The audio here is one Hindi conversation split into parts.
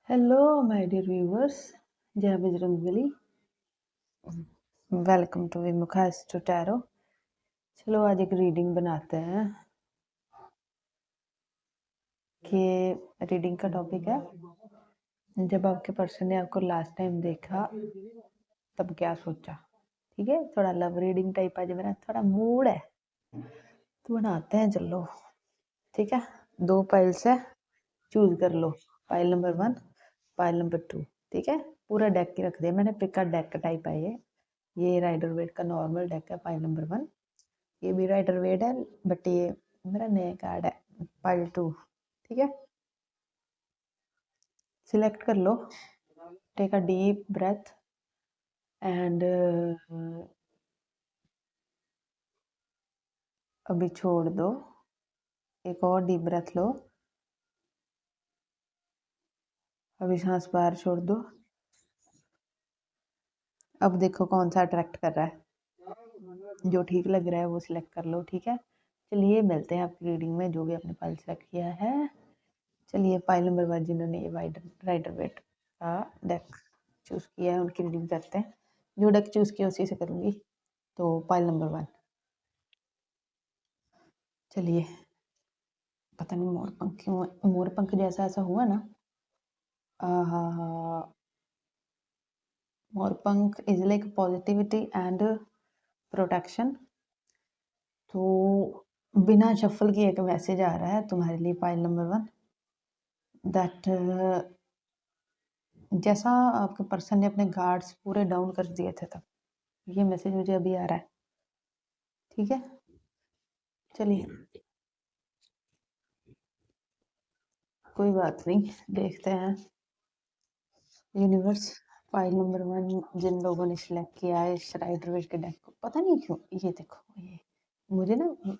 हेलो माय डियर व्यूअर्स, जय Bajrangbali. Welcome to Vimukha tarot. चलो आज एक रीडिंग बनाते हैं कि रीडिंग का टॉपिक है, जब आपके पर्सन ने आपको लास्ट टाइम देखा तब क्या सोचा। ठीक है, थोड़ा लव रीडिंग टाइप आज मेरा थोड़ा मूड है तो बनाते हैं। चलो ठीक है, 2 पाइल्स है, चूज कर लो। Pile number 1, pile number 2। ठीक है, पूरा डेक ही रख दिया मैंने, पिका डेक टाइप है ये राइडर वेट का नॉर्मल डेक है। पाइल नंबर 1 ये भी राइडर वेट है, बट ये मेरा नया कार्ड है पाइल 2। ठीक है, सिलेक्ट कर लो, take a deep breath and अभी छोड़ दो। एक और डीप ब्रेथ लो, अभी सांस बाहर छोड़ दो। अब देखो कौन सा अट्रैक्ट कर रहा है, जो ठीक लग रहा है वो सिलेक्ट कर लो। ठीक है, चलिए मिलते हैं आपकी रीडिंग में, जो भी आपने फाइल सेलेक्ट किया है। चलिए फाइल नंबर 1 जिन्होंने ये राइडर वेट का डेक चूज़ किया है उनकी रीडिंग करते हैं। जो डेक चूज़ किया उसी से करूँगी। तो फाइल नंबर 1, चलिए। पता नहीं मोरपंख क्यों, मोरपंख जैसा ऐसा हुआ ना। मोरपंख is like positivity and protection. तो बिना शफल किए एक मैसेज आ रहा है तुम्हारे लिए फाइल नंबर 1, दैट जैसा आपके पर्सन ने अपने गार्ड्स पूरे डाउन कर दिए थे तब, ये मैसेज मुझे अभी आ रहा है। ठीक है, चलिए कोई बात नहीं, देखते हैं। यूनिवर्स, फाइल नंबर 1 जिन लोगों ने सिलेक्ट किया है इस राइडर वेट के डेक को, पता नहीं क्यों ये देखो, ये मुझे ना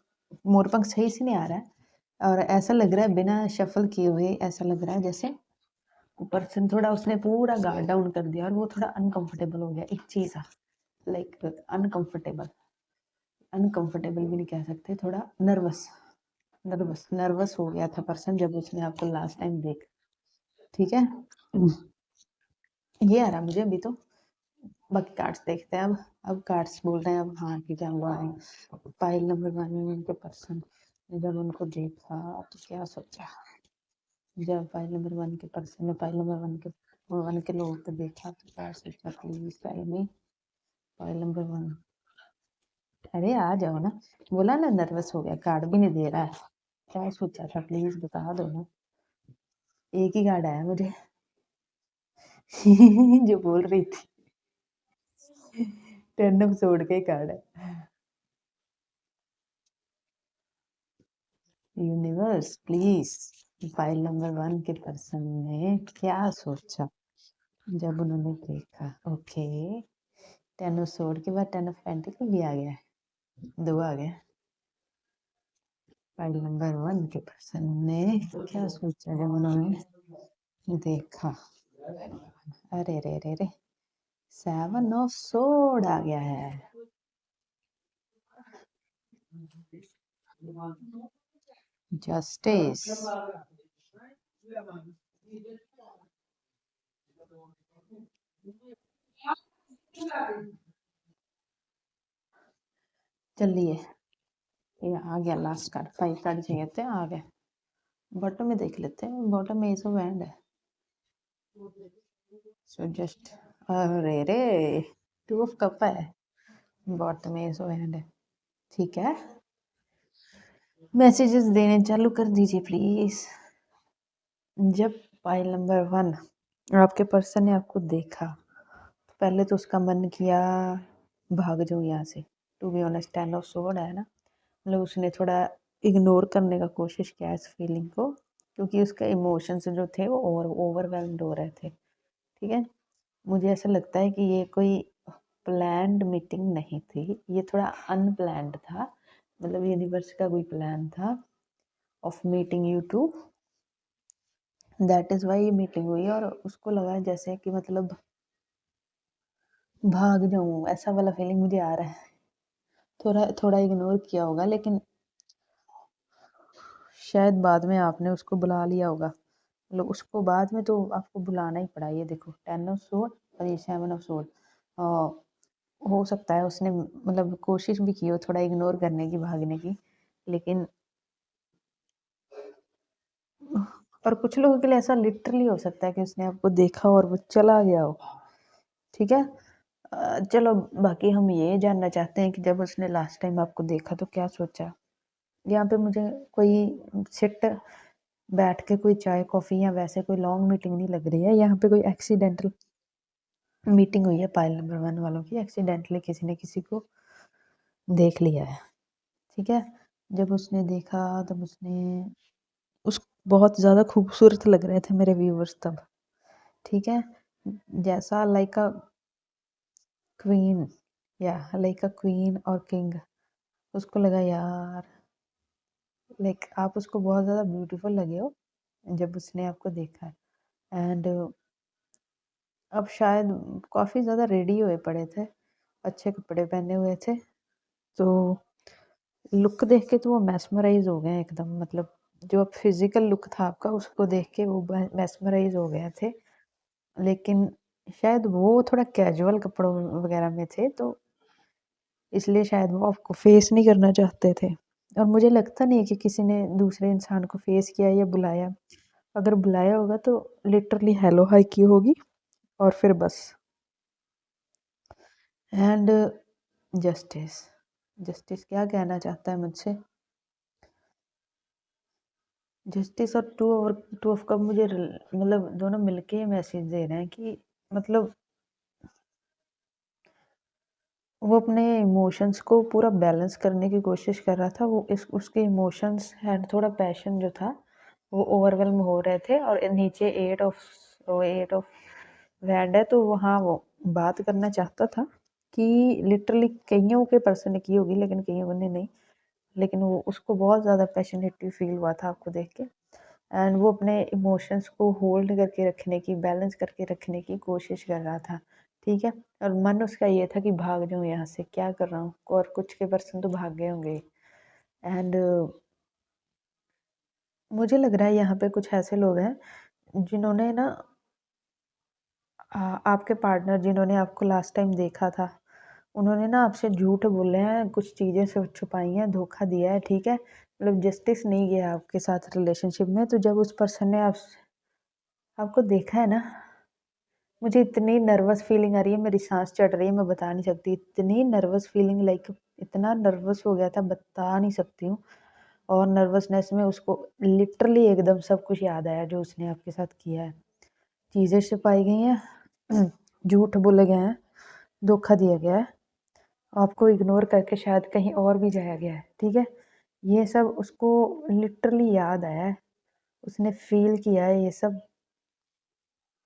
मोरपंख सही से नहीं आ रहा है, और ऐसा लग रहा है बिना शफल किए हुए, ऐसा लग रहा है जैसे पर्सन थोड़ा उसने पूरा गार्ड डाउन कर दिया और वो थोड़ा अनकंफर्टेबल हो गया। एक चीज़ लाइक अनकंफर्टेबल, अनकंफर्टेबल भी नहीं कह सकते, थोड़ा नर्वस हो गया था पर्सन जब उसने आपको लास्ट टाइम देखा। ठीक है, ये आ रहा मुझे अभी तो। बाकी कार्ड्स देखते हैं अब कार्ड्स बोल रहे हैं अब हाँ कि जब वो आए फाइल नंबर 1 में उनके पर्सन ने जब उनको देखा तो क्या सोचा। जब फाइल नंबर 1 के पर्सन ने फाइल नंबर 1 के लोगों को देखा तो क्या सोचा, please tell me. File number 1, अरे आ जाओ ना, बोला ना नर्वस हो गया, कार्ड भी नहीं दे रहा है। क्या सोचा था प्लीज बता दो ना। एक ही कार्ड आया मुझे जो बोल रही थी 10 एपिसोड के कार्ड है। यूनिवर्स प्लीज, फाइल नंबर 1 के पर्सन ने क्या सोचा जब उन्होंने देखा। ओके, 10 ऑफ सोर्ड के बाद 10 ऑफ पेंटिकल भी आ गया है, 2 आ गया। फाइल नंबर 1 के पर्सन ने क्या सोचा जब उन्होंने देखा। अरे रे रे रे, 7 ऑफ सोर्ड आ गया है। जस्टिस, चलिए ये आ गया लास्ट कार्ड, 5 कार्ड चाहिए थे, आ गए। बॉटम में देख लेते हैं, बॉटम में एस ऑफ हैंड है। सो जस्ट, अरे रे 2 ऑफ कप है, बॉटम में एस ऑफ हैंड है। ठीक है, मैसेजेस देने चालू कर दीजिए प्लीज। जब फाइल नंबर 1 आपके पर्सन ने आपको देखा तो पहले तो उसका मन किया भाग जाऊँ यहाँ से। To be honest 10 of sword है ना, मतलब उसने थोड़ा इग्नोर करने का कोशिश किया इस फीलिंग को, क्योंकि उसके इमोशंस जो थे वो ओवरवेल्म्ड हो रहे थे। ठीक है, मुझे ऐसा लगता है कि ये कोई प्लान्ड मीटिंग नहीं थी, ये थोड़ा अनप्लान्ड था, मतलब यूनिवर्स का कोई प्लान था of meeting you to, that is why ये मीटिंग हुई। और उसको लगा जैसे कि मतलब भाग जाऊं, ऐसा वाला फीलिंग मुझे आ रहा है। थोड़ा थोड़ा इग्नोर किया होगा, लेकिन शायद बाद में आपने उसको बुला लिया होगा, उसको बाद में तो आपको बुलाना ही पड़ा। ये देखो 10 ऑफ स्वॉर्ड और ये 7 ऑफ स्वॉर्ड। हो सकता है उसने मतलब कोशिश भी की हो थोड़ा इग्नोर करने की, भागने की, लेकिन और कुछ लोगों के लिए ऐसा लिटरली हो सकता है कि उसने आपको देखा और वो चला गया हो। ठीक है। चलो बाकी हम ये जानना चाहते हैं कि जब उसने लास्ट टाइम आपको देखा तो क्या सोचा। यहाँ पे मुझे कोई सिट बैठ के कोई चाय कॉफ़ी या वैसे कोई लॉन्ग मीटिंग नहीं लग रही है। यहाँ पे कोई एक्सीडेंटल मीटिंग हुई है पायल नंबर 1 वालों की। एक्सीडेंटली किसी ने किसी को देख लिया है। ठीक है। जब उसने देखा तब उसने उस बहुत ज़्यादा खूबसूरत लग रहे थे मेरे व्यूवर्स तब। ठीक है। जैसा लाइक अ क्वीन, या लाइक अ क्वीन और किंग, उसको लगा यार लाइक आप उसको बहुत ज़्यादा ब्यूटीफुल लगे हो जब उसने आपको देखा है। एंड अब शायद काफ़ी ज़्यादा रेडी हुए पड़े थे, अच्छे कपड़े पहने हुए थे, तो लुक देख के तो वो मैस्मराइज हो गए एकदम। मतलब जो अब फिजिकल लुक था आपका उसको देख के वो मैस्मराइज हो गए थे। लेकिन शायद वो थोड़ा कैजुअल कपड़ों वगैरह में थे, तो इसलिए शायद वो आपको फेस नहीं करना चाहते थे। और मुझे लगता नहीं है कि किसी ने दूसरे इंसान को फेस किया या बुलाया। अगर बुलाया होगा तो लिटरली हेलो हाय की होगी और फिर बस। एंड जस्टिस, जस्टिस क्या कहना चाहता है मुझसे। जस्टिस और टू ऑफ कप मुझे मतलब दोनों मिलके मैसेज दे रहे हैं कि मतलब वो अपने इमोशंस को पूरा बैलेंस करने की कोशिश कर रहा था। वो इस उसके इमोशंस एंड थोड़ा पैशन जो था वो ओवरवेलम हो रहे थे। और नीचे 8 ऑफ वैंड है, तो वहाँ वो बात करना चाहता था कि लिटरली कईयों के पर्सन ने की होगी लेकिन कईयों ने नहीं। लेकिन वो उसको बहुत ज़्यादा पैशनेटली फील हुआ था आपको देख के। एंड वो अपने इमोशंस को होल्ड करके रखने की, बैलेंस करके रखने की कोशिश कर रहा था। ठीक है। और मन उसका ये था कि भाग जाऊँ यहाँ से, क्या कर रहा हूँ। और कुछ के पर्सन तो भाग गए होंगे। एंड मुझे लग रहा है यहाँ पे कुछ ऐसे लोग हैं जिन्होंने ना आपके पार्टनर जिन्होंने आपको लास्ट टाइम देखा था, उन्होंने ना आपसे झूठ बोले हैं, कुछ चीज़ें से छुपाई हैं, धोखा दिया है। ठीक है। मतलब जस्टिस नहीं किया आपके साथ रिलेशनशिप में। तो जब उस पर्सन ने आपको देखा है ना, मुझे इतनी नर्वस फीलिंग आ रही है, मेरी सांस चढ़ रही है, मैं बता नहीं सकती। इतनी नर्वस फीलिंग लाइक इतना नर्वस हो गया था, बता नहीं सकती हूँ। और नर्वसनेस में उसको लिटरली एकदम सब कुछ याद आया जो उसने आपके साथ किया है। चीज़ें छिपाई गई हैं, झूठ बोले गए हैं, धोखा दिया गया है, आपको इग्नोर करके शायद कहीं और भी जाया गया है। ठीक है। ये सब उसको लिटरली याद आया है, उसने फील किया है ये सब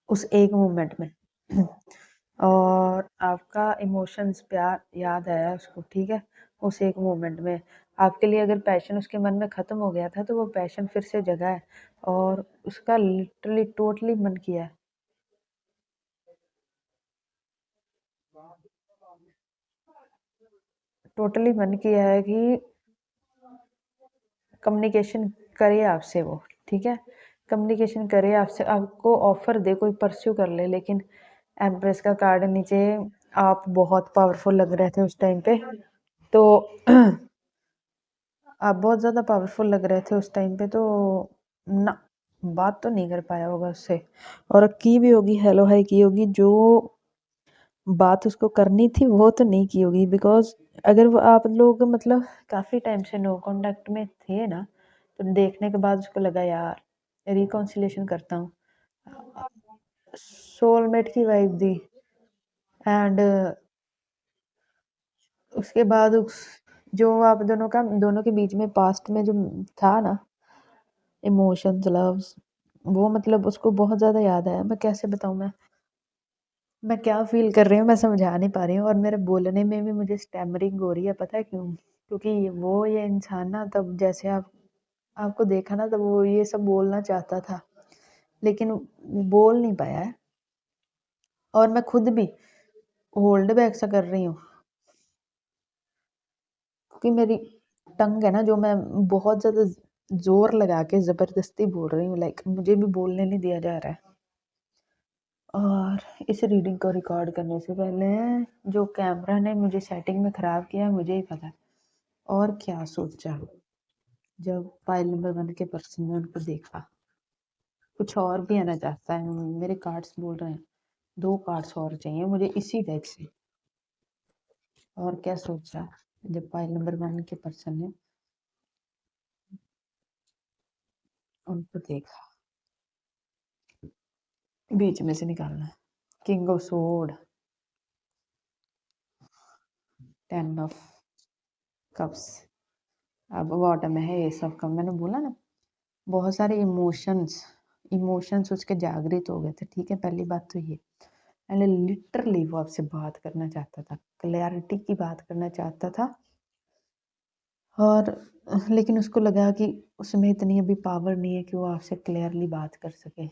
उस एक मोमेंट में। और आपका इमोशंस प्यार याद आया उसको। ठीक है। उस एक मोमेंट में आपके लिए अगर पैशन उसके मन में ख़त्म हो गया था तो वो पैशन फिर से जगा है। और उसका लिटरली टोटली मन किया है, टोटली मन किया है कि कम्युनिकेशन करे आपसे वो। ठीक है। कम्युनिकेशन करे आपसे, आपको ऑफर दे, कोई परस्यू कर ले। लेकिन एम्प्रेस का कार्ड नीचे, आप बहुत पावरफुल लग रहे थे उस टाइम पे, तो आप बहुत ज़्यादा पावरफुल लग रहे थे उस टाइम पे, तो ना बात तो नहीं कर पाया होगा उससे। और की भी होगी, हेलो हाय की होगी, जो बात उसको करनी थी वो तो नहीं की होगी। बिकॉज अगर वो आप लोग मतलब काफ़ी टाइम से नो कांटेक्ट में थे ना, तो देखने के बाद उसको लगा यार रिकॉन्सिलेशन करता हूँ। सोलमेट की वाइब दी। एंड उसके बाद जो आप दोनों के बीच में पास्ट में जो था ना, इमोशंस लव्स, वो मतलब उसको बहुत ज़्यादा याद आया। मैं कैसे बताऊँ, मैं क्या फील कर रही हूँ मैं समझा नहीं पा रही हूँ। और मेरे बोलने में भी मुझे स्टैमरिंग हो रही है, पता है क्यों। क्योंकि वो ये इंसान ना तब जैसे आपको देखा ना तब वो ये सब बोलना चाहता था, लेकिन वो बोल नहीं पाया है। और मैं खुद भी होल्ड बैक सा कर रही हूँ, क्योंकि मेरी टंग है ना जो मैं बहुत ज़्यादा जोर लगा के ज़बरदस्ती बोल रही हूँ, लाइक मुझे भी बोलने नहीं दिया जा रहा है। और इस रीडिंग को रिकॉर्ड करने से पहले जो कैमरा ने मुझे सेटिंग में ख़राब किया मुझे ही पता है। और क्या सोचा जब फाइल नंबर 1 के पर्सन ने उनको देखा, कुछ और भी आना चाहता है। मेरे कार्ड्स बोल रहे हैं 2 कार्ड्स और चाहिए मुझे इसी डेक से। और क्या सोचा जब फाइल नंबर 1 के पर्सन ने उनको देखा, बीच में से निकालना है। King of sword, 10 of cups. अब बॉटम है ये सब का, मैंने बोला ना बहुत सारे इमोशंस उसके जागृत हो गए थे। ठीक है, पहली बात तो ये एंड लिटरली वो आपसे बात करना चाहता था, क्लैरिटी की बात करना चाहता था। और लेकिन उसको लगा कि उसमें इतनी अभी पावर नहीं है कि वो आपसे क्लियरली बात कर सके।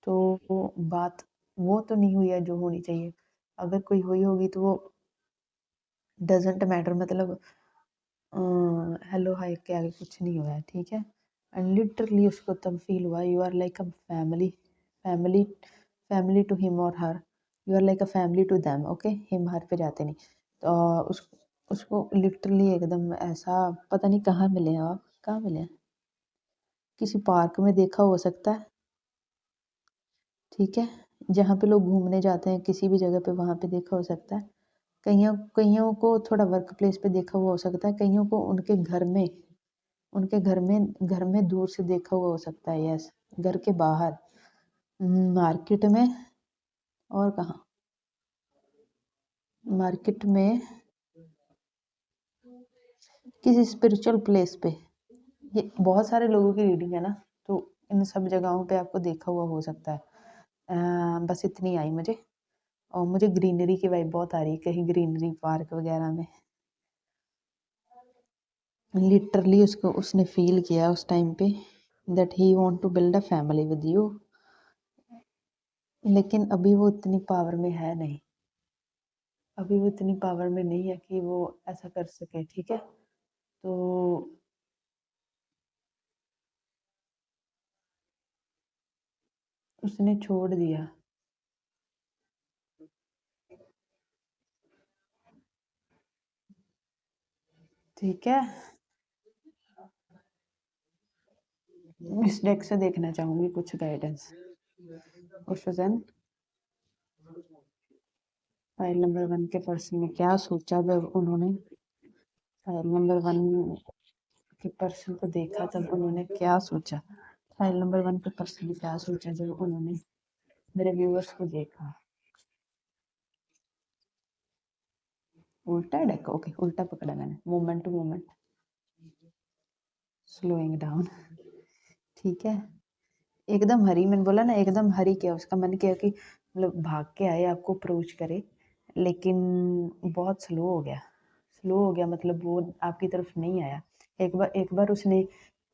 तो वो बात वो तो नहीं हुई है जो होनी चाहिए। अगर कोई हुई होगी तो वो डजेंट मैटर, मतलब हेलो हाय के आगे कुछ नहीं हुआ है। ठीक है, एंड लिटरली उसको तब फील हुआ you are like a family, family family to him और her, you are like a family to them. Okay, him her पे जाते नहीं। तो उसको लिटरली एकदम ऐसा, पता नहीं कहाँ मिले हैं आप, कहाँ मिले हैं, किसी पार्क में देखा हो सकता है। ठीक है, जहाँ पे लोग घूमने जाते हैं किसी भी जगह पे, वहाँ पे देखा हो सकता है। कईयों कईयों को थोड़ा वर्क प्लेस पे देखा हुआ हो सकता है, कईयों को उनके घर में दूर से देखा हुआ हो सकता है। यस, घर के बाहर, मार्केट में, और कहाँ, मार्केट में, किसी स्पिरिचुअल प्लेस पे। ये बहुत सारे लोगों की रीडिंग है ना, तो इन सब जगहों पे आपको देखा हुआ हो सकता है। बस इतनी आई मुझे, और मुझे ग्रीनरी की वाइब बहुत आ रही है, कहीं ग्रीनरी पार्क वगैरह में। लिटरली उसने फील किया उस टाइम पे that he want to build a family with you, लेकिन अभी वो इतनी पावर में है नहीं, अभी वो इतनी पावर में नहीं है कि वो ऐसा कर सके। ठीक है, तो उसने छोड़ दिया। ठीक है, इस डेक से देखना चाहूंगी कुछ गाइडेंस। क्वेश्चन, फाइल नंबर 1 के पर्सन ने क्या सोचा जब उन्होंने फाइल नंबर 1 के पर्सन को देखा, तब उन्होंने क्या सोचा। फाइल नंबर 1 के पर्सन ने क्या सोचा जब उन्होंने मेरे व्यूअर्स को देखा। उल्टा डेक, ओके, उल्टा पकड़ा मैंने, moment to moment, slowing down. ठीक है, एकदम हरी, मैंने बोला ना एकदम हरी, क्या उसका मन किया कि मतलब भाग के आए, आपको अप्रोच करे, लेकिन बहुत स्लो हो गया। स्लो हो गया मतलब वो आपकी तरफ नहीं आया। एक बार उसने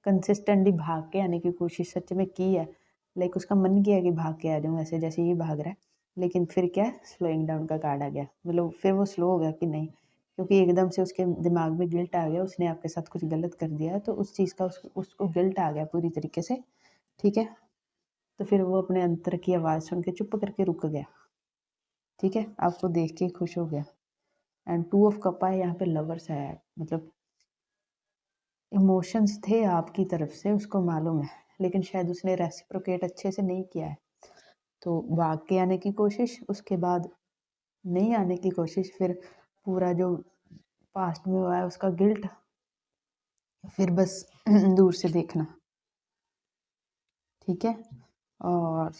कंसिस्टेंटली भाग के आने की कोशिश सच में की है, लाइक उसका मन किया कि भाग के आ जाऊँ ऐसे जैसे ये भाग रहा है, लेकिन फिर क्या, स्लोइंग डाउन का कार्ड आ गया। मतलब फिर वो स्लो हो गया कि नहीं, क्योंकि एकदम से उसके दिमाग में गिल्ट आ गया, उसने आपके साथ कुछ गलत कर दिया है, तो उस चीज़ का उसको गिल्ट आ गया पूरी तरीके से। ठीक है, तो फिर वो अपने अंतर की आवाज़ सुन के चुप करके रुक गया। ठीक है, आपको देख के खुश हो गया। एंड 2 ऑफ कप आया, यहाँ पे लवर्स है, मतलब इमोशंस थे आपकी तरफ से, उसको मालूम है, लेकिन शायद उसने रेसिप्रोकेट अच्छे से नहीं किया है। तो भाग के आने की कोशिश, उसके बाद नहीं आने की कोशिश, फिर पूरा जो पास्ट में हुआ है उसका गिल्ट, फिर बस दूर से देखना। ठीक है, और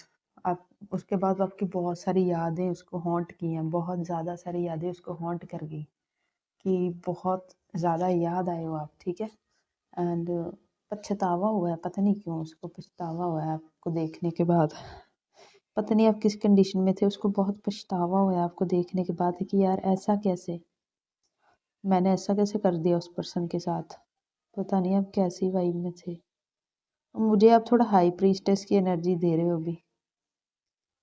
आप उसके बाद आपकी बहुत सारी यादें उसको हॉन्ट की हैं, बहुत ज़्यादा सारी यादें उसको हॉन्ट कर गई, कि बहुत ज़्यादा याद आए हो आप। ठीक है, एंड पछतावा हुआ है, पता नहीं क्यों उसको पछतावा हुआ है आपको देखने के बाद। पता नहीं आप किस कंडीशन में थे, उसको बहुत पछतावा हुआ है आपको देखने के बाद कि यार ऐसा कैसे, मैंने ऐसा कैसे कर दिया उस पर्सन के साथ। पता नहीं आप कैसी वाइब में थे। मुझे आप थोड़ा हाई प्रीस्टेस की एनर्जी दे रहे हो अभी,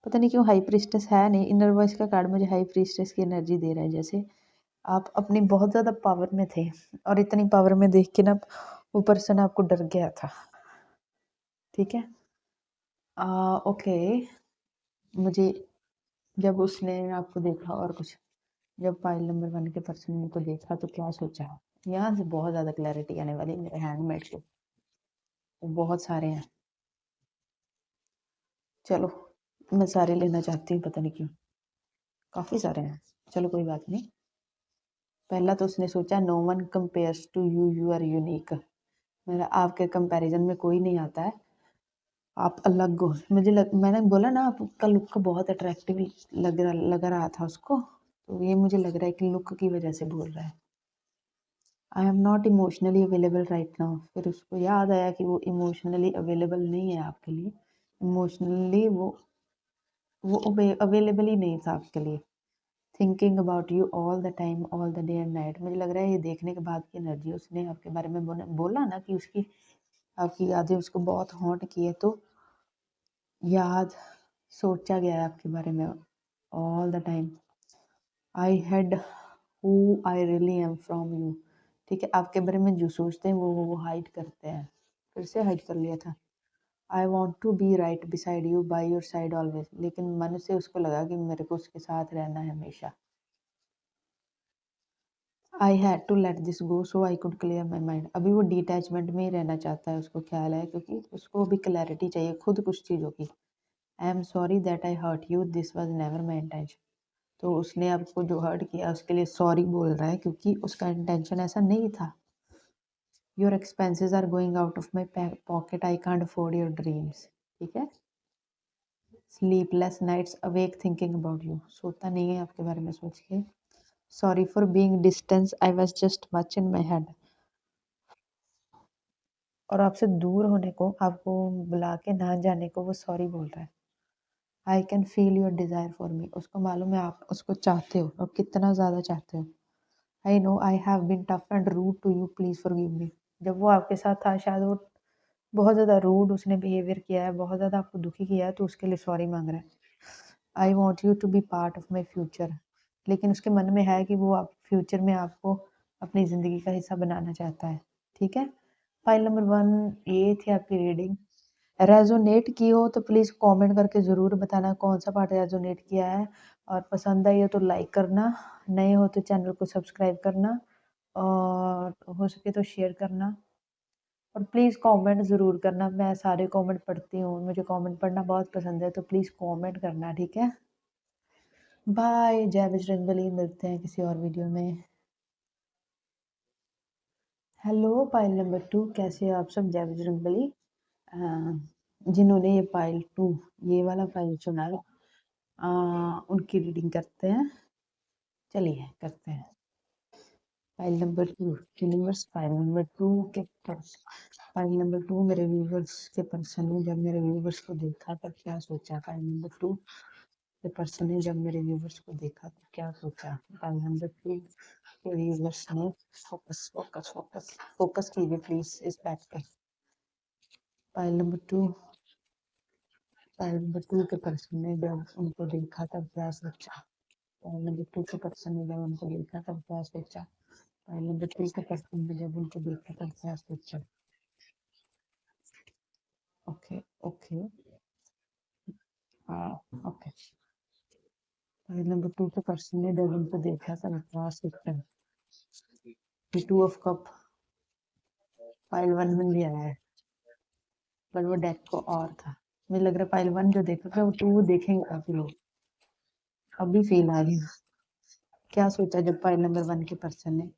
पता नहीं क्यों। हाई प्रीस्टेस है नहीं, इनर वॉइस का कार्ड मुझे हाई प्रीस्टेस की एनर्जी दे रहा है, जैसे आप अपनी बहुत ज़्यादा पावर में थे, और इतनी पावर में देख के ना वो पर्सन आपको डर गया था, ठीक है। ओके, मुझे जब उसने आपको देखा और कुछ, जब फाइल नंबर 1 के पर्सन ने को देखा तो क्या सोचा? यहाँ से बहुत ज़्यादा क्लैरिटी आने वाली है मेरे हैंडमेड के, बहुत सारे हैं। चलो मैं सारे लेना चाहती हूँ, पता नहीं क्यों, काफ़ी सारे हैं। चलो कोई बात नहीं। पहला तो उसने सोचा no one compares to you, you are unique. मेरा आपके कंपैरिजन में कोई नहीं आता है, आप अलग हो। मैंने बोला ना आपका लुक बहुत अट्रैक्टिव लग रहा था उसको, तो ये मुझे लग रहा है कि लुक की वजह से बोल रहा है। I am not emotionally available right now. फिर उसको याद आया कि वो इमोशनली अवेलेबल नहीं है आपके लिए, इमोशनली वो अवेलेबल ही नहीं था आपके लिए। Thinking about you all the time, all the day and night. मुझे लग रहा है ये देखने के बाद की एनर्जी, उसने आपके बारे में बोला ना कि उसकी आपकी यादें उसको बहुत हॉन्ट की है, तो याद सोचा गया है आपके बारे में all the time. I had who I really am from you, ठीक है। आपके बारे में जो सोचते हैं वो हाइड करते हैं, फिर से हाइड कर लिया था। I want to be right beside you, by your side always. लेकिन मन से उसको लगा कि मेरे को उसके साथ रहना है हमेशा। I had to let this go so I could clear my mind. अभी वो डिटैचमेंट में ही रहना चाहता है, उसको ख्याल है, क्योंकि उसको भी क्लैरिटी चाहिए खुद कुछ चीज़ों की। I am sorry that I hurt you, this was never my intention. तो उसने आपको जो हर्ट किया उसके लिए सॉरी बोल रहा है, क्योंकि उसका इंटेंशन ऐसा नहीं था। Your expenses are going out of my pocket, I can't afford your dreams, ठीक है। Sleepless nights awake thinking about you, सोता नहीं है आपके बारे में सोच के। Sorry for being distance, I was just much in my head. और आपसे दूर होने को, आपको बुला के ना जाने को वो सॉरी बोल रहा है। I can feel your desire for me, उसको मालूम है आप उसको चाहते हो और कितना ज़्यादा चाहते हो। I know I have been tough and rude to you, please forgive me. जब वो आपके साथ था शायद वो बहुत ज़्यादा रूड उसने बिहेवियर किया है, बहुत ज़्यादा आपको दुखी किया है, तो उसके लिए सॉरी मांग रहा है। I want you to be part of my future, लेकिन उसके मन में है कि वो आप फ्यूचर में आपको अपनी ज़िंदगी का हिस्सा बनाना चाहता है, ठीक है। फाइल नंबर 1 ये थी आपकी रीडिंग। रेजोनेट की हो तो प्लीज़ कमेंट करके ज़रूर बताना कौन सा पार्ट रेजोनेट किया है, और पसंद आई हो तो लाइक करना, नए हो तो चैनल को सब्सक्राइब करना, और हो सके तो शेयर करना, और प्लीज़ कमेंट ज़रूर करना। मैं सारे कमेंट पढ़ती हूँ, मुझे कमेंट पढ़ना बहुत पसंद है, तो प्लीज़ कमेंट करना, ठीक है। बाय, जय बजरंगबली, मिलते हैं किसी और वीडियो में। हेलो पाइल नंबर 2, कैसे हो आप सब? जय बजरंगबली। जिन्होंने ये पाइल 2, ये वाला पाइल चुना है, उनकी रीडिंग करते हैं। चलिए करते हैं। File number 2 universe, file number 2 के फाइल नंबर 2 मेरे व्यूवर्स के पर्सन ने जब मेरे व्यूवर्स को देखा तब क्या सोचा? फाइल नंबर 2 के पर्सन ने जब मेरे व्यूवर्स को देखा तो क्या सोचा? फाइल नंबर 2 के व्यूवर्स ने, फोकस फोकस फोकस फोकस कीजिए प्लीज इस बैट पे। फाइल नंबर 2, फाइल नंबर 2 के पर्सन ने जब उनको देखा तब क्या सोचा? फाइल नंबर 2 के पर्सन ने जब उनको देखा तब क्या सोचा? फाइल नंबर 2 के पर्सन ने जब उनको देखा तब क्या सोचा? ओके ओके, हाँ ओके। फाइल नंबर 2 के पर्सन ने जब उनको देखा तब क्या सोचा? 2 ऑफ कप फाइल 1 में भी आया है, पर वो डेक को और था। मुझे लग रहा है फाइल 1 जो देखोगे वो 2 देखेंगे काफी लोग। अभी फील आ रही है। क्या सोचा जब फाइल नंबर 1 के पर्सन ने,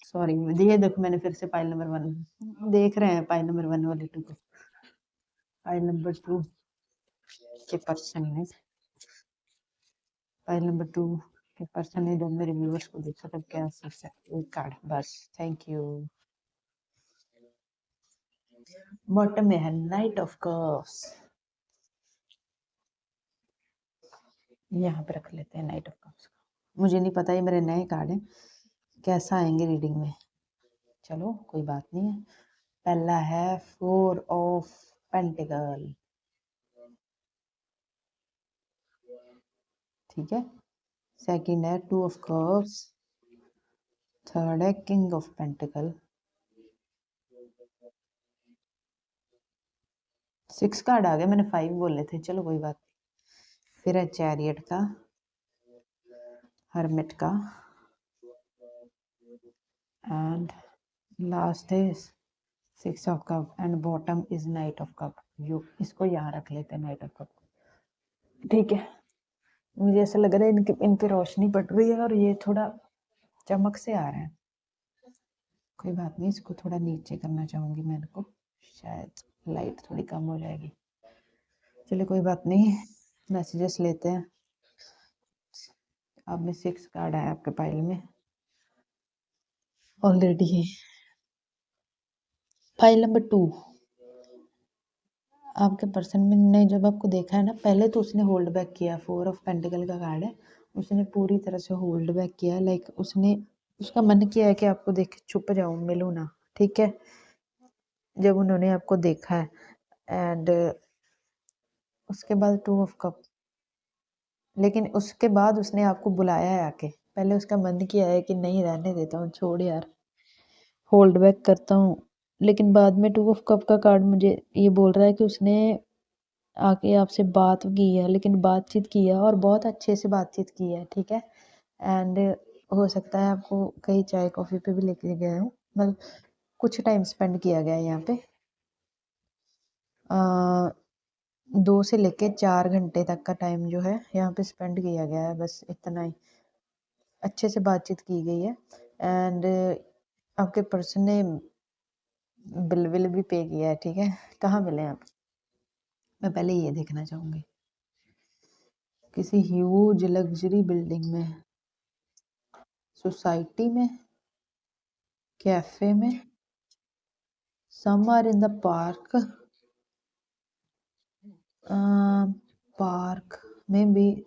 सॉरी ये देखो मैंने फिर से फाइल नंबर 1 देख रहे हैं, फाइल नंबर 1 वाले 2 को। फाइल नंबर 2 के पर्सन ने, फाइल नंबर 2 के पर्सन ने जब मेरे व्यूअर्स को देखा तब क्या सोचा? एक कार्ड बस, थैंक यू। बॉटम में है नाइट ऑफ कप्स, यहाँ पे रख लेते हैं नाइट ऑफ कप्स। मुझे नहीं पता, ये मेरे नए कार्ड हैं, कैसा आएंगे रीडिंग में। चलो कोई बात नहीं है। पहला है 4 ऑफ पेंटिकल, ठीक है। सेकंड है 2 ऑफ कप्स, थर्ड है किंग ऑफ पेंटिकल, 6 कार्ड आ गया, मैंने 5 बोले थे, चलो कोई बात नहीं। फिर है चैरियट का, हर्मिट का, and last is 6 of cup and bottom is night of cup. You इसको यहाँ रख लेते हैं, नाइट ऑफ कप, ठीक है। मुझे ऐसा लग रहा है इन पे रोशनी पड़ रही है और ये थोड़ा चमक से आ रहा है। कोई बात नहीं, इसको थोड़ा नीचे करना चाहूंगी मैं, इनको शायद लाइट थोड़ी कम हो जाएगी। चलिए कोई बात नहीं, मैसेजेस लेते हैं। अब में 6 कार्ड है आपके पाइल में ऑलरेडी। फाइल नंबर 2, आपके पर्सन ने जब आपको देखा है ना, पहले तो उसने होल्ड बैक किया, 4 ऑफ पेंटिकल का कार्ड है, उसने पूरी तरह से होल्ड बैक किया, लाइक उसने उसका मन किया है कि आपको देख छुप जाऊं, मिलूं ना, ठीक है। जब उन्होंने आपको देखा है एंड उसके बाद 2 ऑफ कप, लेकिन उसके बाद उसने आपको बुलाया है आके। पहले उसका मन किया है कि नहीं रहने देता हूँ, छोड़ यार, होल्ड बैक करता हूँ, लेकिन बाद में 2 ऑफ कप का कार्ड मुझे ये बोल रहा है कि उसने आके आपसे बात की है, लेकिन बातचीत की है और बहुत अच्छे से बातचीत की है, ठीक है। एंड हो सकता है आपको कहीं चाय कॉफ़ी पे भी लेके गया हूँ, मतलब कुछ टाइम स्पेंड किया गया है यहाँ पे। 2 से लेके 4 घंटे तक का टाइम जो है यहाँ पे स्पेंड किया गया है, बस इतना ही। अच्छे से बातचीत की गई है एंड आपके पर्सन ने बिल विल भी पे किया है, ठीक है। कहाँ मिले आप, मैं पहले ये देखना चाहूँगी। किसी ह्यूज लग्जरी बिल्डिंग में, सोसाइटी में, कैफे में, some are in the park, park maybe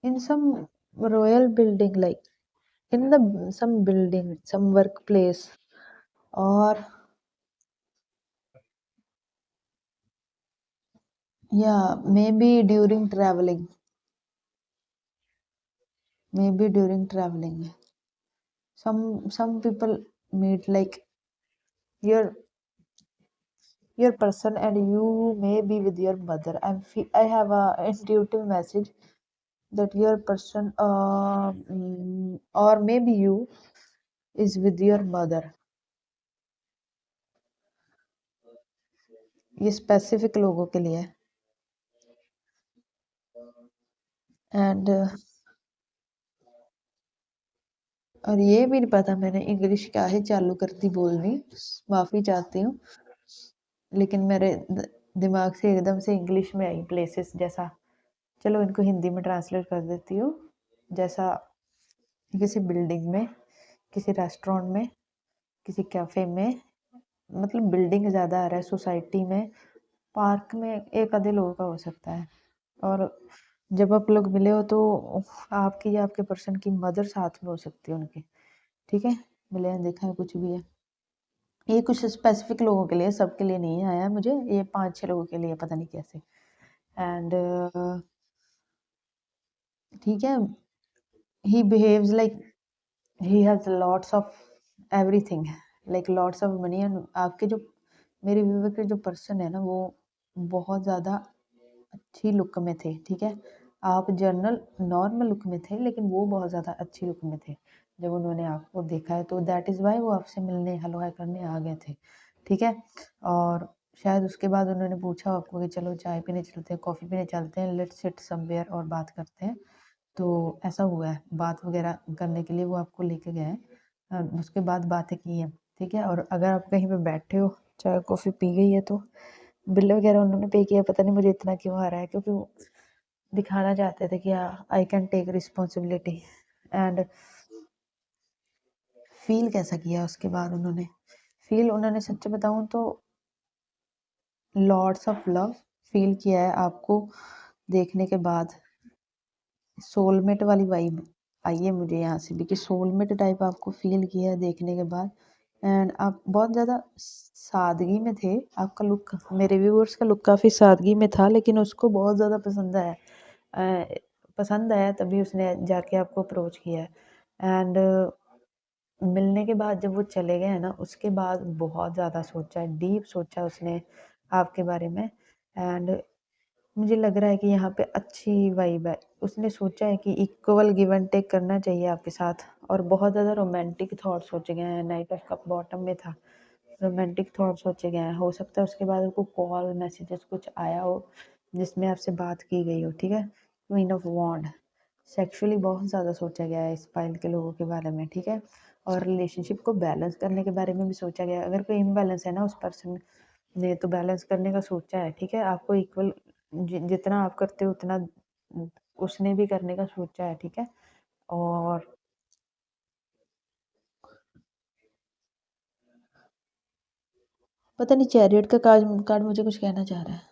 in some royal building, like in the some building, some workplace, or yeah, maybe during traveling, maybe during traveling. Some people meet, like your your person and you may be with your mother. I have a intuitive message that your person or maybe you is with your mother. ये स्पेसिफिक लोगों के लिए एंड और ये भी नहीं पता मैंने इंग्लिश क्या है चालू कर दी बोलनी, माफ़ी चाहती हूँ, लेकिन मेरे दिमाग से एकदम से इंग्लिश में आई प्लेसेस जैसा। चलो इनको हिंदी में ट्रांसलेट कर देती हूँ। जैसा किसी बिल्डिंग में, किसी रेस्टोरेंट में, किसी कैफ़े में, मतलब बिल्डिंग ज़्यादा आ रहा है, सोसाइटी में, पार्क में एक आधे लोगों का हो सकता है। और जब आप लोग मिले हो तो आपकी या आपके पर्सन की मदर साथ में हो सकती है उनके, ठीक है। मिले हैं, देखा है, कुछ भी है। ये कुछ स्पेसिफिक लोगों के लिए, सबके लिए नहीं आया मुझे, ये 5-6 लोगों के लिए, पता नहीं कैसे। एंड ठीक है, he behaves like he has lots of everything, like lots of money. And आपके जो मेरे व्यूवर के जो पर्सन है ना, वो बहुत ज़्यादा अच्छी लुक में थे, ठीक है। आप जनरल नॉर्मल लुक में थे, लेकिन वो बहुत ज़्यादा अच्छी लुक में थे। जब उन्होंने आपको देखा है तो दैट इज़ वाई वो आपसे मिलने, हेलो हाय करने आ गए थे, ठीक है। और शायद उसके बाद उन्होंने पूछा आपको कि चलो चाय पीने चलते हैं, कॉफ़ी पीने चलते हैं, लेट्स सिट समवेयर और बात करते हैं। तो ऐसा हुआ है, बात वगैरह करने के लिए वो आपको लेके गए हैं, उसके बाद बातें की हैं, ठीक है। और अगर आप कहीं पे बैठे हो, चाय कॉफ़ी पी गई है, तो बिल वगैरह उन्होंने पे किया। पता नहीं मुझे इतना क्यों आ रहा है, क्योंकि वो दिखाना चाहते थे कि I can take responsibility. And feel कैसा किया उसके बाद उन्होंने, फील उन्होंने सच बताऊं तो लॉर्ड्स ऑफ लव फील किया है आपको देखने के बाद। सोलमेट वाली वाइब आई है मुझे यहाँ से भी, कि सोलमेट टाइप आपको फील किया है देखने के बाद। एंड आप बहुत ज़्यादा सादगी में थे, आपका लुक, मेरे व्यूअर्स का लुक काफ़ी सादगी में था, लेकिन उसको बहुत ज़्यादा पसंद आया। पसंद आया तभी उसने जाके आपको अप्रोच किया है। एंड मिलने के बाद जब वो चले गए हैं ना, उसके बाद बहुत ज़्यादा सोचा है, डीप सोचा उसने, आपके बारे में। एंड मुझे लग रहा है कि यहाँ पे अच्छी वाइब है। उसने सोचा है कि इक्वल गिव एंड टेक करना चाहिए आपके साथ, और बहुत ज़्यादा रोमांटिक थॉट सोचे गए हैं। नाइट ऑफ कप बॉटम में था, रोमांटिक थॉट सोचे गए हैं। हो सकता है उसके बाद उनको कॉल मैसेजेस कुछ आया हो जिसमें आपसे बात की गई हो, ठीक है। क्वीन ऑफ वॉन्ड, सेक्सुअली बहुत ज़्यादा सोचा गया है इस फाइल के लोगों के बारे में, ठीक है। और रिलेशनशिप को बैलेंस करने के बारे में भी सोचा गया है। अगर कोई इम्बैलेंस है ना उस पर्सन ने, तो बैलेंस करने का सोचा है, ठीक है। आपको इक्वल जितना आप करते हो उतना उसने भी करने का सोचा है, ठीक है। और पता नहीं चैरियट का कार्ड कार्ड मुझे कुछ कहना चाह रहा है।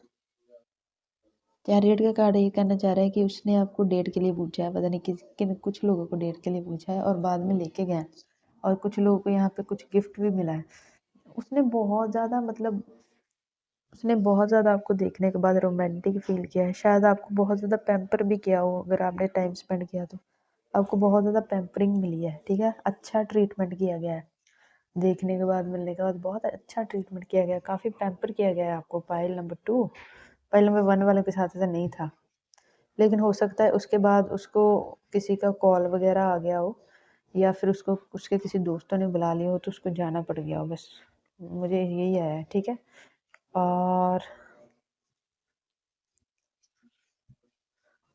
चैरियट का कार्ड ये कहना चाह रहा है कि उसने आपको डेट के लिए पूछा है, पता नहीं किन कुछ लोगों को डेट के लिए पूछा है और बाद में लेके गए। और कुछ लोगों को यहाँ पे कुछ गिफ्ट भी मिला है। उसने बहुत ज़्यादा मतलब उसने बहुत ज़्यादा आपको देखने के बाद रोमांटिक फील किया है। शायद आपको बहुत ज़्यादा पैम्पर भी किया हो, अगर आपने टाइम स्पेंड किया तो आपको बहुत ज़्यादा पैम्परिंग मिली है, ठीक है। अच्छा ट्रीटमेंट किया गया है, देखने के बाद मिलने के बाद बहुत अच्छा ट्रीटमेंट किया गया है, काफ़ी पैम्पर किया गया है आपको। पाइल नंबर 2, पाइल नंबर 1 वाले के साथ ऐसा नहीं था, लेकिन हो सकता है उसके बाद उसको किसी का कॉल वगैरह आ गया हो, या फिर उसको उसके किसी दोस्तों ने बुला लिया हो तो उसको जाना पड़ गया हो, बस मुझे यही आया है, ठीक है। और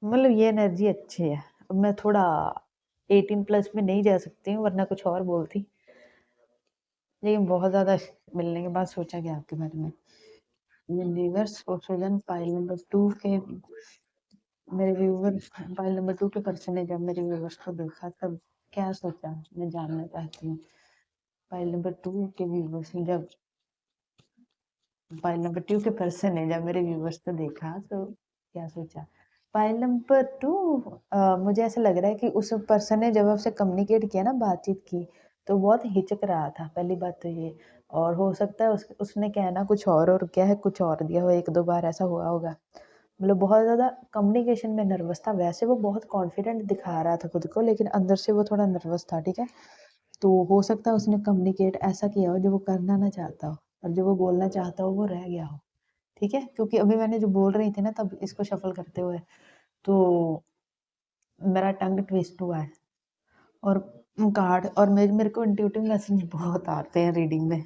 मतलब ये एनर्जी अच्छी है। अब मैं थोड़ा 18+ में नहीं जा सकती हूँ, वरना कुछ और बोलती, लेकिन बहुत ज़्यादा मिलने के बाद सोचा गया आपके बारे में। यूनिवर्स ऑक्सीजन पाइल नंबर 2 के मेरे व्यूवर, पाइल नंबर 2 के पर्सन ने जब मेरे व्यूवर्स को देखा तब क्या सोचा, मैं जानना चाहती हूँ। पाइल नंबर 2 के व्यूवर्स ने जब पाइल नंबर 2 के पर्सन ने जब मेरे व्यूवर्स को देखा तो क्या सोचा। पाइल नंबर 2, मुझे ऐसा लग रहा है कि उस पर्सन ने जब आपसे कम्युनिकेट किया ना, बातचीत की, तो बहुत हिचक रहा था, पहली बात तो ये। और हो सकता है उसने कहना कुछ और क्या है कुछ और दिया हो, 1-2 बार ऐसा हुआ होगा। मतलब बहुत ज़्यादा कम्युनिकेशन में नर्वस था। वैसे वो बहुत कॉन्फिडेंट दिखा रहा था खुद को, लेकिन अंदर से वो थोड़ा नर्वस था, ठीक है। तो हो सकता है उसने कम्युनिकेट ऐसा किया हो जो वो करना ना चाहता हो, और जो वो बोलना चाहता हो वो रह गया हो, ठीक है। क्योंकि अभी मैंने जो बोल रही थी ना तब इसको शफल करते हुए, तो मेरा टंग ट्विस्ट हुआ है। और कार्ड और मेरे मेरे को इंट्यूटिव मैसेज बहुत आते हैं रीडिंग में,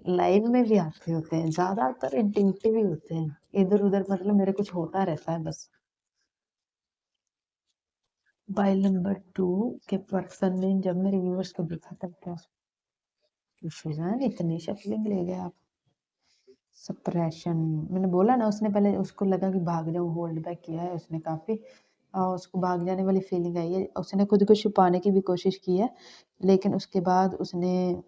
लाइव में भी आते होते हैं, ज़्यादातर इंट्यूटिव ही होते हैं। इधर उधर मतलब मेरे कुछ होता रहता है बस। बाइल नंबर 2 के पर्सन ने जब मेरे व्यूअर्स को देखा तब क्या सुजान इतनी शफलिंग ले गए आप। सप्रेशन, मैंने बोला ना, उसने पहले उसको लगा कि भाग जाऊं, होल्ड बैक किया है उसने काफ़ी, और उसको भाग जाने वाली फीलिंग आई है। उसने खुद को छुपाने की भी कोशिश की है, लेकिन उसके बाद उसने,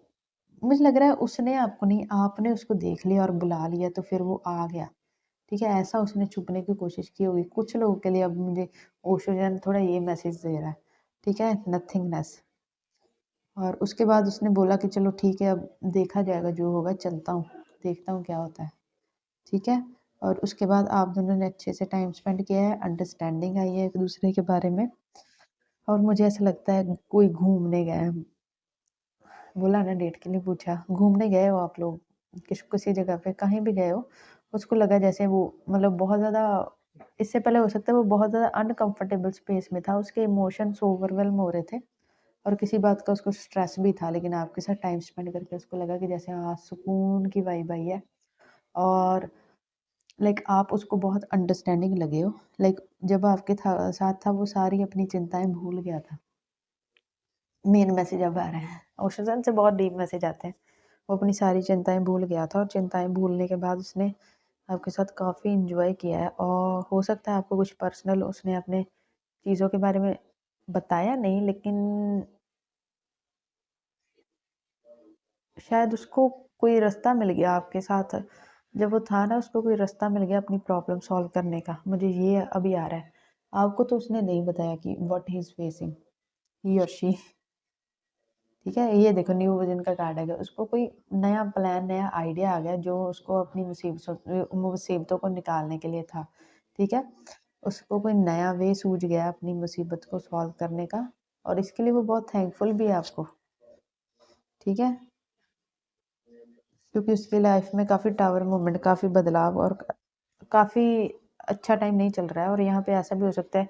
मुझे लग रहा है उसने आपको नहीं, आपने उसको देख लिया और बुला लिया तो फिर वो आ गया, ठीक है। ऐसा उसने छुपने की कोशिश की होगी कुछ लोगों के लिए। अब मुझे ओशोजन थोड़ा ये मैसेज दे रहा है, ठीक है, नथिंगनेस। और उसके बाद उसने बोला कि चलो ठीक है, अब देखा जाएगा जो होगा, चलता हूँ, देखता हूँ क्या होता है, ठीक है। और उसके बाद आप दोनों ने अच्छे से टाइम स्पेंड किया है, अंडरस्टैंडिंग आई है एक दूसरे के बारे में। और मुझे ऐसा लगता है कोई घूमने गए हैं, बोला ना डेट के लिए पूछा, घूमने गए हो आप लोग किसी जगह पे, कहीं भी गए हो, उसको लगा जैसे वो मतलब बहुत ज़्यादा, इससे पहले हो सकता है वो बहुत ज़्यादा अनकंफर्टेबल स्पेस में था, उसके इमोशंस ओवरवेलम हो रहे थे और किसी बात का उसको स्ट्रेस भी था, लेकिन आपके साथ टाइम स्पेंड करके उसको लगा कि जैसे हाँ सुकून की वाइब आई है। और लाइक आप उसको बहुत अंडरस्टैंडिंग लगे हो। लाइक जब आपके साथ था वो सारी अपनी चिंताएं भूल गया था। मेन मैसेज अब आ रहे हैं, ओशोजन से बहुत डीप मैसेज आते हैं। वो अपनी सारी चिंताएं भूल गया था, और चिंताएं भूलने के बाद उसने आपके साथ काफ़ी इंजॉय किया है। और हो सकता है आपको कुछ पर्सनल उसने अपने चीज़ों के बारे में बताया नहीं, लेकिन शायद उसको कोई रास्ता मिल गया आपके साथ। जब वो था ना, उसको कोई रास्ता मिल गया अपनी प्रॉब्लम सॉल्व करने का, मुझे ये अभी आ रहा है। आपको तो उसने नहीं बताया कि व्हाट ही इज फेसिंग, ही और शी, ठीक है। ये देखो न्यू वर्जन का कार्ड है, उसको कोई नया प्लान, नया आइडिया आ गया जो उसको अपनी मुसीबतों को निकालने के लिए था, ठीक है। उसको कोई नया वे सूझ गया अपनी मुसीबत को सॉल्व करने का, और इसके लिए वो बहुत थैंकफुल भी है आपको, ठीक है। क्योंकि उसकी लाइफ में काफ़ी टावर मोमेंट, काफ़ी बदलाव और काफ़ी अच्छा टाइम नहीं चल रहा है। और यहाँ पे ऐसा भी हो सकता है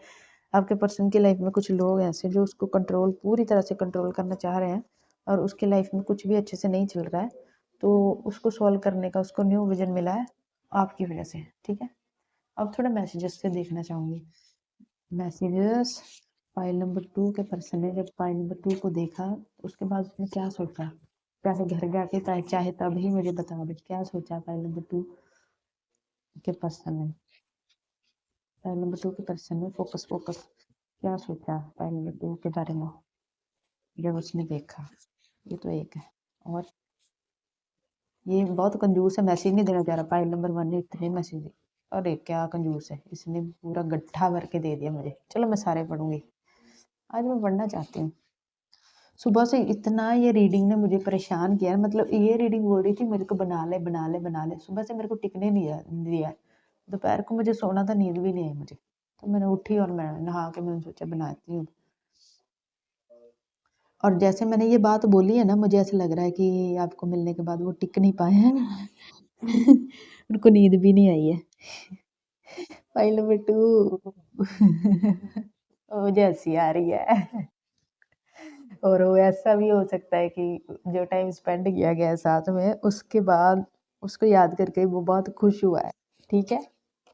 आपके पर्सन की लाइफ में कुछ लोग ऐसे जो उसको कंट्रोल, पूरी तरह से कंट्रोल करना चाह रहे हैं और उसकी लाइफ में कुछ भी अच्छे से नहीं चल रहा है, तो उसको सॉल्व करने का उसको न्यू विजन मिला है आपकी वजह से। ठीक है, अब थोड़ा मैसेजेस से देखना चाहूँगी। मैसेजेस, फाइल नंबर 2 के पर्सन ने जब फाइल नंबर 2 को देखा तो उसके बाद उसने क्या सोचा, चाहे घर जाके चाहे तब ही मुझे बता दे क्या सोचा फाइल नंबर 2 के पर्सन ने। फाइल नंबर 2 के पर्सन ने फोकस फोकस क्या सोचा फाइल नंबर 2 के बारे में जब उसने देखा। ये तो एक है, और ये बहुत कंजूस है, मैसेज नहीं देना चाह रहा। फाइल नंबर 1 ने इतने मैसेज दिए, अरे क्या कंजूस है, इसने पूरा गट्ठा भर के दे दिया मुझे। चलो मैं सारे पढ़ूंगी, आज मैं पढ़ना चाहती हूँ। सुबह से इतना ये रीडिंग ने मुझे परेशान किया है, मतलब ये रीडिंग बोल रही थी मेरे को बना ले बना ले बना ले, सुबह से मेरे को टिकने नहीं दिया। दोपहर को मुझे सोना था, नींद भी नहीं आई मुझे, तो मैंने उठी और मैं नहा के मैंने सोचा बनाती हूँ। और जैसे मैंने ये बात बोली है ना, मुझे ऐसा लग रहा है कि आपको मिलने के बाद वो टिक नहीं पाए हैं। उनको नींद भी नहीं आई है। फाइल नंबर 2 मुझे हंसी आ रही है। और वो ऐसा भी हो सकता है कि जो टाइम स्पेंड किया गया है साथ में, उसके बाद उसको याद करके वो बहुत खुश हुआ है। ठीक है,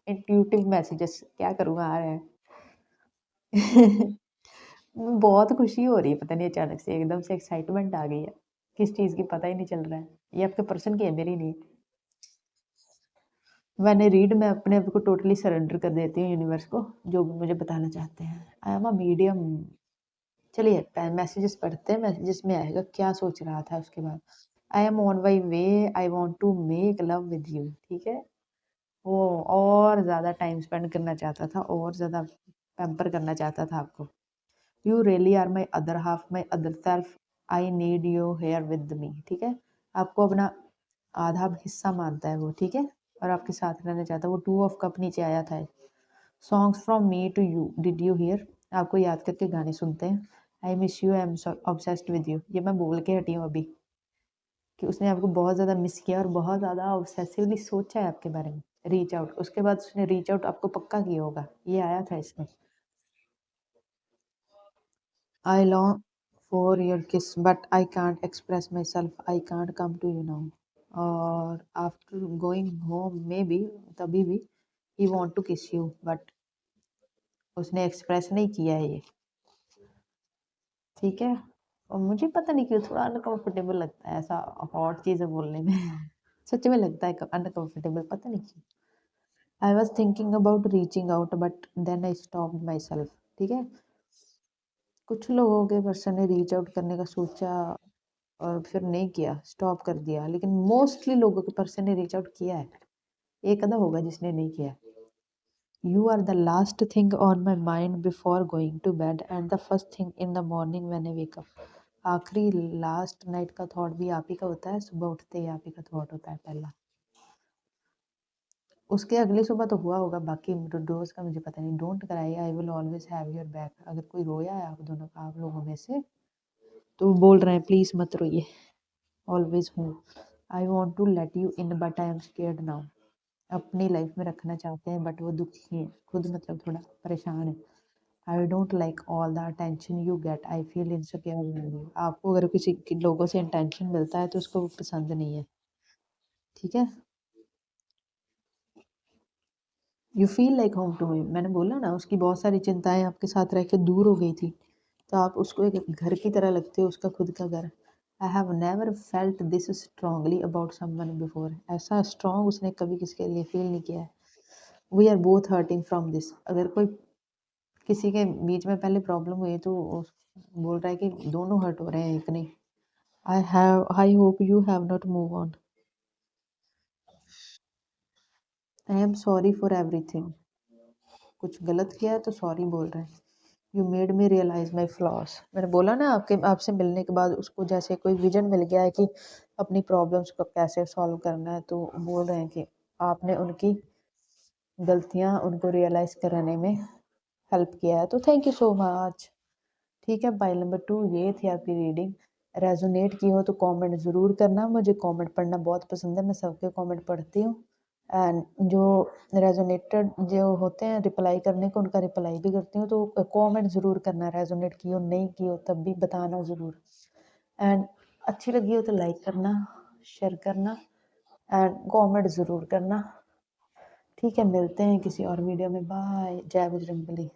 इंट्यूटिव मैसेजेस क्या करूँगा आ रहे हैं। बहुत खुशी हो रही है, पता नहीं अचानक से एकदम से एक्साइटमेंट आ गई है, किस चीज़ की पता ही नहीं चल रहा है। ये आपके पर्सन की है, मेरी नहीं। मैंने रीड, मैं अपने आप को टोटली सरेंडर कर देती हूँ यूनिवर्स को, जो भी मुझे बताना चाहते हैं। I am a medium. चलिए मैसेजेस पढ़ते हैं, मैसेजेस में आएगा क्या सोच रहा था उसके बाद। I am on my way, I want to make love with you. ठीक है, वो और ज़्यादा टाइम स्पेंड करना चाहता था, और ज़्यादा पैम्पर करना चाहता था आपको। You really are my other half, my other self, I need you here with me. ठीक है, आपको अपना आधा हिस्सा मानता है वो। ठीक है, और आपके साथ रहना चाहता है वो। 2 ऑफ कप नीचे आया था। Songs from me to you, did you hear, आपको याद करके गाने सुनते हैं। I miss you, I am obsessed with you, ये मैं बोल के हटी हूँ अभी कि उसने आपको बहुत ज़्यादा मिस किया और बहुत ज़्यादा ऑब्सेसिवली सोचा है आपके बारे में। रीच आउट, उसके बाद उसने रीच आउट आपको पक्का किया होगा, ये आया था इसमें। I long for your kiss but I can't express myself, I can't come to you now. और after going home maybe, तभी भी he want to kiss you, but उसने एक्सप्रेस नहीं किया है ये। ठीक है, और मुझे पता नहीं क्यों थोड़ा अनकंफर्टेबल लगता है ऐसा हॉट चीज़ें बोलने में। सच में लगता है अनकंफर्टेबल, पता नहीं क्यों। I was thinking about reaching out but then I stopped my self. ठीक है, कुछ लोगों के पर्सन ने रीच आउट करने का सोचा और फिर नहीं किया, स्टॉप कर दिया, लेकिन मोस्टली लोगों के पर्सन ने रीच आउट किया है, एक आधा होगा जिसने नहीं किया। You are the last thing on my mind before going to bed and the first thing in the morning when I wake up. आखिरी लास्ट नाइट का थॉट भी आप ही का होता है, सुबह उठते ही आप ही का थॉट होता है पहला। उसके अगली सुबह तो हुआ होगा, बाकी रोज का मुझे पता नहीं। Don't cry, I will always have your back. अगर कोई रोया है आप दोनों, आप लोगों में से, तो बोल रहे हैं प्लीज मत रोइए, ऑलवेज हूँ। I want to let you in but I am scared now. अपनी लाइफ में रखना चाहते हैं बट वो दुखी है खुद, मतलब थोड़ा परेशान है। I don't like all the attention you get, I feel insecure in you. आपको अगर किसी लोगों से अटेंशन मिलता है तो उसको वो पसंद नहीं है। ठीक है, you feel like home to me, मैंने बोला ना उसकी बहुत सारी चिंताएं आपके साथ रह के दूर हो गई थी, तो आप उसको एक घर की तरह लगते हो, उसका खुद का घर। I have never felt this strongly about someone before, ऐसा स्ट्रांग उसने कभी किसी के लिए फील नहीं किया है। We are both hurting from this, अगर कोई किसी के बीच में पहले प्रॉब्लम हुई तो बोल रहा है कि दोनों हर्ट हो रहे हैं, एक नहीं। I hope you have not move on, I am sorry for everything, कुछ गलत किया है तो सॉरी बोल रहे हैं। You made me realize my flaws, मैंने बोला ना आपके आपसे मिलने के बाद उसको जैसे कोई विजन मिल गया है कि अपनी प्रॉब्लम्स को कैसे सॉल्व करना है, तो बोल रहे हैं कि आपने उनकी गलतियां उनको रियलाइज कराने में हेल्प किया है, तो थैंक यू सो मच। ठीक है, फाइल नंबर 2 ये थी आपकी रीडिंग। रेजोनेट की हो तो कमेंट ज़रूर करना, मुझे कमेंट पढ़ना बहुत पसंद है, मैं सबके कमेंट पढ़ती हूँ। एंड जो रेजोनेटेड जो होते हैं रिप्लाई करने को, उनका रिप्लाई भी करती हूँ। तो कमेंट ज़रूर करना, रेजोनेट की हो नहीं की हो तब भी बताना ज़रूर। एंड अच्छी लगी हो तो लाइक करना, शेयर करना एंड कमेंट ज़रूर करना। ठीक है, मिलते हैं किसी और वीडियो में। बाय, जय बजरंगबली।